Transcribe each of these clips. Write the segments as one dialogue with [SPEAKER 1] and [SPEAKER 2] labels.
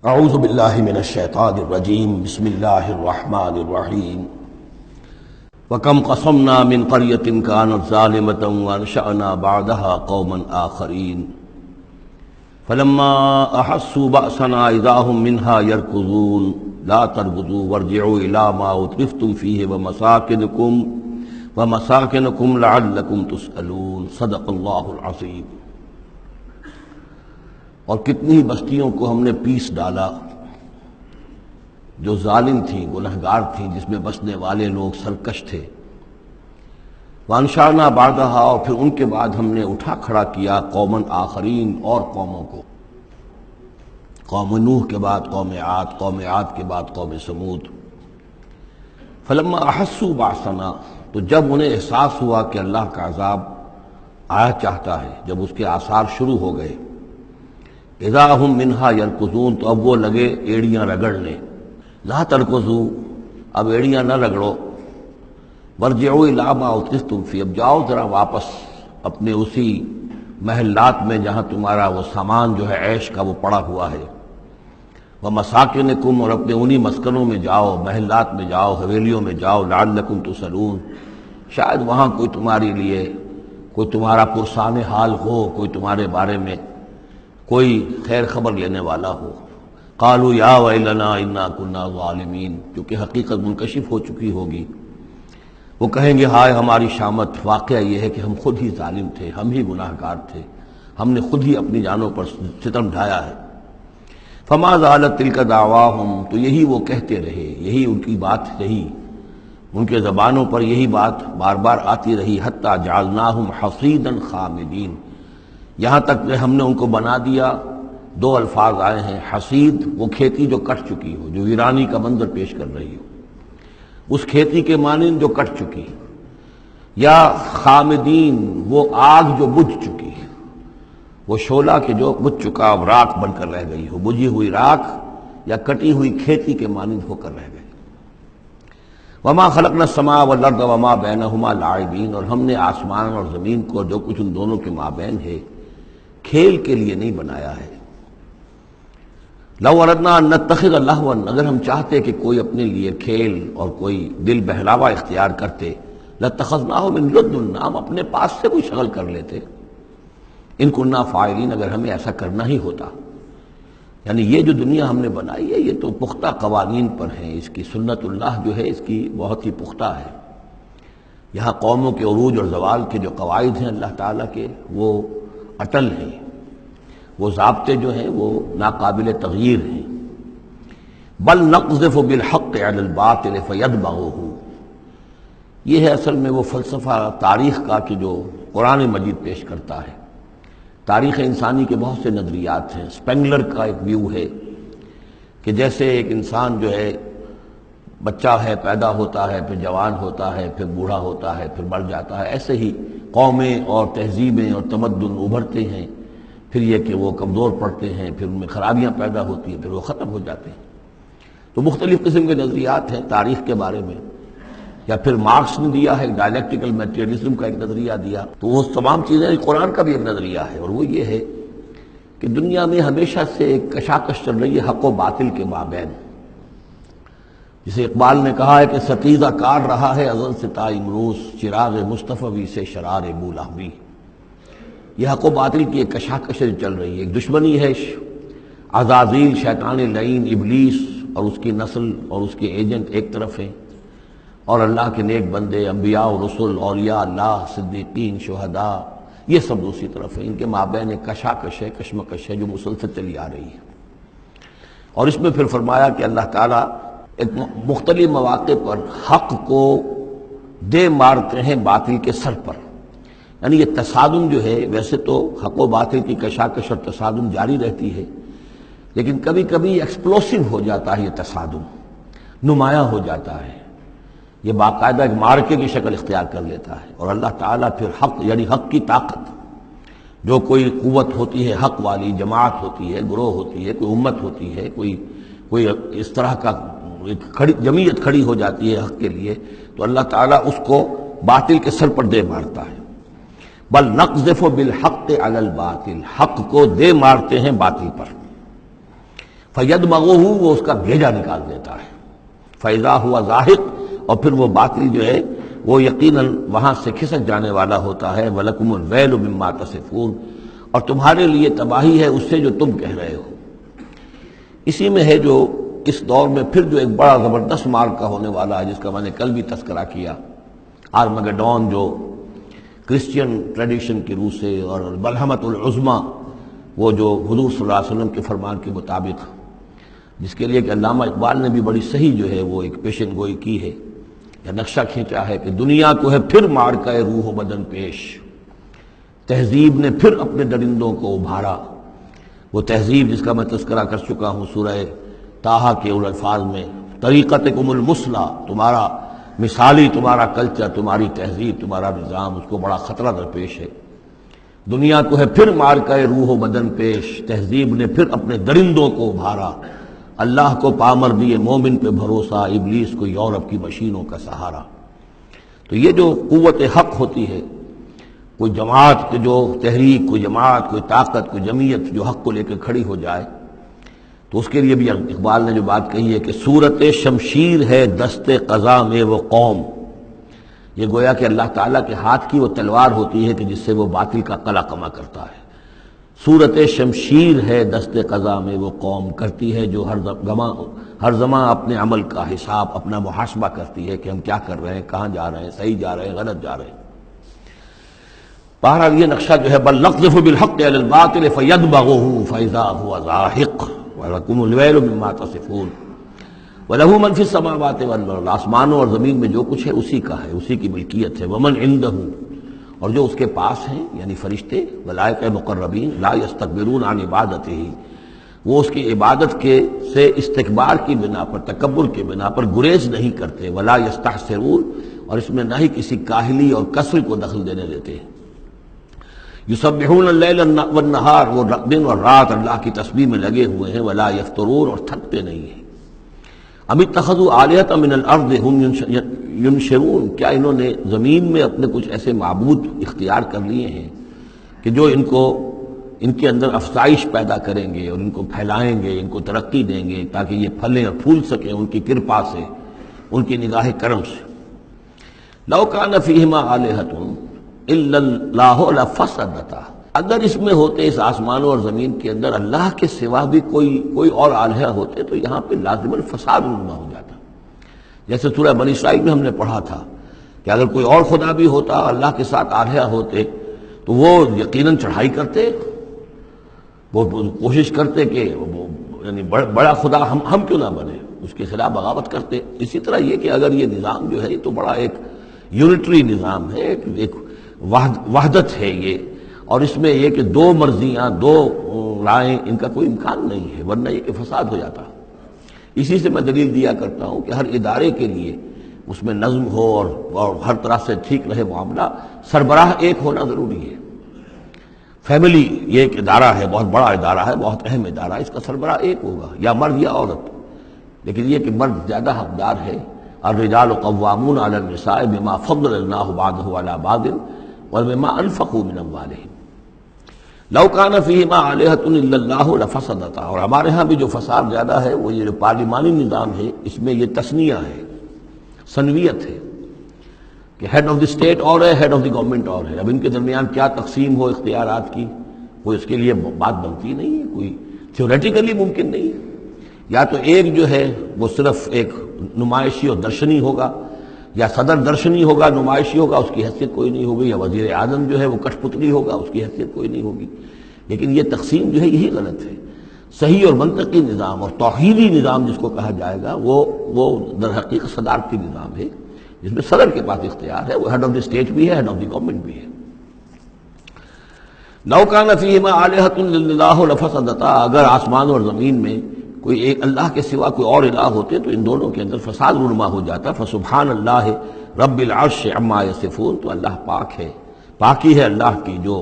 [SPEAKER 1] اعوذ باللہ من الشیطان الرجیم بسم اللہ الرحمن الرحیم وَكَمْ قَصَمْنَا مِنْ قَرْيَةٍ كَانَتْ ظَالِمَةً وَأَنشَأْنَا بَعْدَهَا قَوْمًا آخَرِينَ فَلَمَّا أَحَسُّوا بَأْسَنَا إِذَا هُمْ مِنْهَا يَرْكُضُونَ لَا تَرْكُضُوا وَارْجِعُوا إِلَى مَا أُتْرِفْتُمْ فِيهِ وَمَسَاكِنُكُمْ لَعَلَّكُمْ تُسْأَلُونَ صدق اللہ العظیم۔ اور کتنی ہی بستیوں کو ہم نے پیس ڈالا جو ظالم تھیں، گنہگار تھیں، جس میں بسنے والے لوگ سرکش تھے۔ وانشأنا بعدها، اور پھر ان کے بعد ہم نے اٹھا کھڑا کیا قومن آخرین، اور قوموں کو، قوم نوح کے بعد قوم عاد، قوم عاد کے بعد قوم سمود۔ فلما احسوا باسنا، تو جب انہیں احساس ہوا کہ اللہ کا عذاب آیا چاہتا ہے، جب اس کے آثار شروع ہو گئے، اذا ہم منہا یرکضون، تو اب وہ لگے ایڑیاں رگڑنے۔ لا ترکضوا، اب ایڑیاں نہ رگڑو، وارجعوا الی ما اترفتم فیہ، اب جاؤ ذرا واپس اپنے اسی محلات میں جہاں تمہارا وہ سامان جو ہے عیش کا وہ پڑا ہوا ہے، ومساکنکم، اور اپنے انہی مسکنوں میں جاؤ، محلات میں جاؤ، حویلیوں میں جاؤ، لعلکم تسألون، شاید وہاں کوئی تمہارے لیے، کوئی تمہارا پرسان حال ہو، کوئی تمہارے بارے میں کوئی خیر خبر لینے والا ہو۔ قالوا یا ویلنا انا کنا ظالمین، کیونکہ حقیقت منکشف ہو چکی ہوگی، وہ کہیں گے ہائے ہماری شامت، واقعہ یہ ہے کہ ہم خود ہی ظالم تھے، ہم ہی گناہ گار تھے، ہم نے خود ہی اپنی جانوں پر ستم ڈھایا ہے۔ فما زالت تلک دعواہم، تو یہی وہ کہتے رہے، یہی ان کی بات رہی، ان کے زبانوں پر یہی بات بار بار آتی رہی، حتی جعلناہم حصیدا خامدین، یہاں تک کہ ہم نے ان کو بنا دیا، دو الفاظ آئے ہیں، حصید وہ کھیتی جو کٹ چکی ہو، جو ویرانی کا منظر پیش کر رہی ہو، اس کھیتی کے مانند جو کٹ چکی، یا خامدین وہ آگ جو بجھ چکی، وہ شعلہ کے جو بجھ چکا اب راکھ بن کر رہ گئی ہو، بجھی ہوئی راکھ یا کٹی ہوئی کھیتی کے مانند ہو کر رہ گئی۔ وما خلقنا السماء والارض وما بینہما لاعبین، اور ہم نے آسمان اور زمین کو جو کچھ ان دونوں کے مابین ہے کھیل کے لیے نہیں بنایا ہے۔ لو اردنا ان نتخذ لہوا، اگر ہم چاہتے کہ کوئی اپنے لیے کھیل اور کوئی دل بہلاوا اختیار کرتے، لاتخذناہ من لدنا، ہم اپنے پاس سے کوئی شغل کر لیتے، ان کننا فاعلین، اگر ہمیں ایسا کرنا ہی ہوتا۔ یعنی یہ جو دنیا ہم نے بنائی ہے یہ تو پختہ قوانین پر ہے، اس کی سنت اللہ جو ہے اس کی بہت ہی پختہ ہے۔ یہاں قوموں کے عروج اور زوال کے جو قواعد ہیں اللہ تعالیٰ کے، وہ اٹل ہیں، وہ ضابطے جو ہیں وہ ناقابل تغییر ہیں۔ بل نقذف بالحق علی الباطل فیدمغہ، یہ ہے اصل میں وہ فلسفہ تاریخ کا کہ جو قرآن مجید پیش کرتا ہے۔ تاریخ انسانی کے بہت سے نظریات ہیں۔ اسپینگلر کا ایک ویو ہے کہ جیسے ایک انسان جو ہے بچہ ہے، پیدا ہوتا ہے، پھر جوان ہوتا ہے، پھر بوڑھا ہوتا ہے، پھر مر جاتا ہے، ایسے ہی قومیں اور تہذیبیں اور تمدن ابھرتے ہیں، پھر یہ کہ وہ کمزور پڑتے ہیں، پھر ان میں خرابیاں پیدا ہوتی ہیں، پھر وہ ختم ہو جاتے ہیں۔ تو مختلف قسم کے نظریات ہیں تاریخ کے بارے میں، یا پھر مارکس نے دیا ہے ڈائلیکٹیکل میٹیریلزم کا ایک نظریہ دیا، تو وہ تمام چیزیں قرآن کا بھی ایک نظریہ ہے، اور وہ یہ ہے کہ دنیا میں ہمیشہ سے ایک کشاکش چل رہی ہے حق و باطل کے مابین، جسے اقبال نے کہا ہے کہ ستیزہ کار رہا ہے ازل سے تا امروز، چراغ مصطفی سے شرار بولہوی۔ یہ حق و باطل کی ایک کشاکش چل رہی ہے، ایک دشمنی ہے، عزازیل شیطان لعین ابلیس اور اس کی نسل اور اس کے ایجنٹ ایک طرف ہیں، اور اللہ کے نیک بندے، انبیاء و رسل، اولیاء اللہ، صدیقین، شہداء، یہ سب دوسری طرف ہیں۔ ان کے مابین ایک کشاکش ہے، کشمکش ہے جو مسلسل چلی آ رہی ہے۔ اور اس میں پھر فرمایا کہ اللہ تعالیٰ ایک مختلف مواقع پر حق کو دے مارتے ہیں باطل کے سر پر، یعنی یہ تصادم جو ہے، ویسے تو حق و باطل کی کشاکش اور تصادم جاری رہتی ہے، لیکن کبھی کبھی ایکسپلوسو ہو جاتا ہے، یہ تصادم نمایاں ہو جاتا ہے، یہ باقاعدہ ایک مارکے کی شکل اختیار کر لیتا ہے، اور اللہ تعالیٰ پھر حق، یعنی حق کی طاقت، جو کوئی قوت ہوتی ہے حق والی، جماعت ہوتی ہے، گروہ ہوتی ہے، کوئی امت ہوتی ہے، کوئی اس طرح کا جمعیت کھڑی ہو جاتی ہے حق کے لیے، تو اللہ تعالیٰ اس کو باطل کے سر پر دے مارتا ہے۔ بل نقذف بالحق علی الباطل، حق کو دے مارتے ہیں باطل پر۔ فَيَدْمَغُهُ وہ اس کا بھیجا نکال دیتا ہے، فَإِذَا هُوَ زَاهِقٌ اور پھر وہ باطل جو ہے وہ یقیناً وہاں سے کھسک جانے والا ہوتا ہے، وَلَكُمُ الْوَيْلُ مِمَّا تَصِفُونَ اور تمہارے لیے تباہی ہے اس سے جو تم کہہ رہے ہو۔ اسی میں ہے جو اس دور میں پھر جو ایک بڑا زبردست معرکہ ہونے والا ہے، جس کا میں نے کل بھی تذکرہ کیا، آرمگڈون، جو کرسچین ٹریڈیشن کی روح سے، اور ملحمۃ العظمیٰ وہ جو حضور صلی اللہ علیہ وسلم کے فرمان کے مطابق، جس کے لیے کہ علامہ اقبال نے بھی بڑی صحیح جو ہے وہ ایک پیشن گوئی کی ہے یا نقشہ کھینچا ہے کہ دنیا کو ہے پھر معرکہ روح و بدن پیش، تہذیب نے پھر اپنے درندوں کو ابھارا، وہ تہذیب جس کا میں تذکرہ کر چکا ہوں سورہ طٰہٰ کے ان الفاظ میں، طریقتکم المثلیٰ، تمہارا مثالی تمہارا کلچر، تمہاری تہذیب، تمہارا نظام، اس کو بڑا خطرہ درپیش ہے۔ دنیا کو ہے پھر معرکہ روح و بدن پیش، تہذیب نے پھر اپنے درندوں کو ابھارا، اللہ کو پامر دیے مومن پہ بھروسہ، ابلیس کو یورپ کی مشینوں کا سہارا۔ تو یہ جو قوت حق ہوتی ہے، کوئی جماعت جو تحریک، کوئی جماعت، کوئی طاقت، کوئی جمعیت جو حق کو لے کے کھڑی ہو جائے، تو اس کے لیے بھی اقبال نے جو بات کہی ہے کہ صورت شمشیر ہے دست قضا میں وہ قوم، یہ گویا کہ اللہ تعالیٰ کے ہاتھ کی وہ تلوار ہوتی ہے کہ جس سے وہ باطل کا قلع کما کرتا ہے۔ صورت شمشیر ہے دست قضا میں وہ قوم، کرتی ہے جو ہر زمان اپنے عمل کا حساب، اپنا محاسبہ کرتی ہے کہ ہم کیا کر رہے ہیں، کہاں جا رہے ہیں، صحیح جا رہے ہیں، غلط جا رہے ہیں۔ بہرحال یہ نقشہ جو ہے بل نقذف بالحق علی الباطل فیدمغہ فاذا هو زاہق وَلَكُمُ الْوَيْلُ مِمَّا تَصِفُونَ وَلَهُ مَنْ فِي السَّمَاوَاتِ وَالْأَرْضِ، آسمانوں اور زمین میں جو کچھ ہے اسی کا ہے، اسی کی ملکیت ہے۔ وَمَنْ عِندَهُ اور جو اس کے پاس ہیں یعنی فرشتے، ملائکہ مقربین، لا يستكبرون عن عبادتہ، وہ اس کی عبادت سے استکبار کی بنا پر، تکبر کی بنا پر گریز نہیں کرتے، ولا يستحسرون اور اس میں نہ ہی کسی کاہلی اور کسل کو دخل دینے دیتے ہیں۔ یسبحون اللیل والنہار، وہ دن اور رات اللہ کی تسبیح میں لگے ہوئے ہیں، ولا یفترون اور تھکتے نہیں ہیں۔ ام اتخذوا آلہۃ من الارض ہم ینشرون، کیا انہوں نے زمین میں اپنے کچھ ایسے معبود اختیار کر لیے ہیں کہ جو ان کے اندر افزائش پیدا کریں گے اور ان کو پھیلائیں گے، ان کو ترقی دیں گے تاکہ یہ پھلیں اور پھول سکیں ان کی کرپا سے، ان کی نگاہ کرم سے۔ لو کان فیہما آلہۃ الا اللہ لفسدتا، اگر اس میں ہوتے، اس آسمانوں اور زمین کے اندر اللہ کے سوا بھی کوئی اور آلہہ ہوتے تو یہاں پہ لازماً فساد رونما ہو جاتا۔ جیسے سورہ بنی اسرائیل میں ہم نے پڑھا تھا کہ اگر کوئی اور خدا بھی ہوتا، اللہ کے ساتھ آلہہ ہوتے، تو وہ یقیناً چڑھائی کرتے، وہ کوشش کرتے کہ یعنی بڑا خدا ہم کیوں نہ بنے، اس کے خلاف بغاوت کرتے۔ اسی طرح یہ کہ اگر یہ نظام جو ہے یہ تو بڑا ایک یونٹری نظام ہے، ایک وحدت ہے یہ، اور اس میں یہ کہ دو مرضیاں، دو رائیں، ان کا کوئی امکان نہیں ہے، ورنہ یہ کہ فساد ہو جاتا۔ اسی سے میں دلیل دیا کرتا ہوں کہ ہر ادارے کے لیے اس میں نظم ہو اور ہر طرح سے ٹھیک رہے معاملہ، سربراہ ایک ہونا ضروری ہے۔ فیملی یہ ایک ادارہ ہے، بہت بڑا ادارہ ہے، بہت اہم ادارہ ہے، اس کا سربراہ ایک ہوگا، یا مرد یا عورت، لیکن یہ کہ مرد زیادہ حقدار ہے۔ الرجال قوامون علی النساء بما فضل اللہ بعضهم علی بعض وبما انفقوا من اموالهم لو کان فیہما آلہۃ الا اللہ لفسدتا، اور ہمارے ہاں بھی جو فساد زیادہ ہے وہ یہ جو پارلیمانی نظام ہے، اس میں یہ تثنیہ ہے، ثنویت ہے کہ ہیڈ آف دی اسٹیٹ اور ہے، ہیڈ آف دی گورنمنٹ اور ہے۔ اب ان کے درمیان کیا تقسیم ہو اختیارات کی، کوئی اس کے لیے بات بنتی نہیں ہے، کوئی تھیوریٹیکلی ممکن نہیں ہے۔ یا تو ایک جو ہے وہ صرف ایک نمائشی اور درشنی ہوگا، یا صدر درشنی ہوگا، نمائشی ہوگا، اس کی حیثیت کوئی نہیں ہوگی، یا وزیر اعظم جو ہے وہ کٹھ پتلی ہوگا، اس کی حیثیت کوئی نہیں ہوگی۔ لیکن یہ تقسیم جو ہے یہی غلط ہے۔ صحیح اور منطقی نظام اور توحیدی نظام جس کو کہا جائے گا وہ در حقیقت صدارتی نظام ہے، جس میں صدر کے پاس اختیار ہے، وہ ہیڈ آف دی اسٹیٹ بھی ہے، ہیڈ آف دی گورنمنٹ بھی ہے۔ لو کان فیہما آلہۃ الا اللہ لفسدتا، اگر آسمان اور زمین میں کوئی ایک اللہ کے سوا کوئی اور الہ ہوتے تو ان دونوں کے اندر فساد رونما ہو جاتا۔ فسبحان اللہ رب العرش عما یصفون، تو اللہ پاک ہے، پاکی ہے اللہ کی جو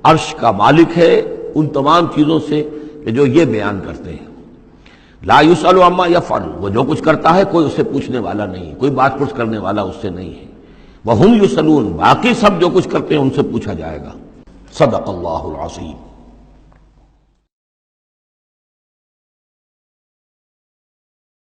[SPEAKER 1] عرش کا مالک ہے ان تمام چیزوں سے کہ جو یہ بیان کرتے ہیں۔ لا یسأل عما یفعل، وہ جو کچھ کرتا ہے کوئی اس سے پوچھنے والا نہیں، کوئی بات پرس کرنے والا اس سے نہیں ہے۔ وہم یسألون، باقی سب جو کچھ کرتے ہیں ان سے پوچھا جائے گا۔ صدق اللہ العظیم۔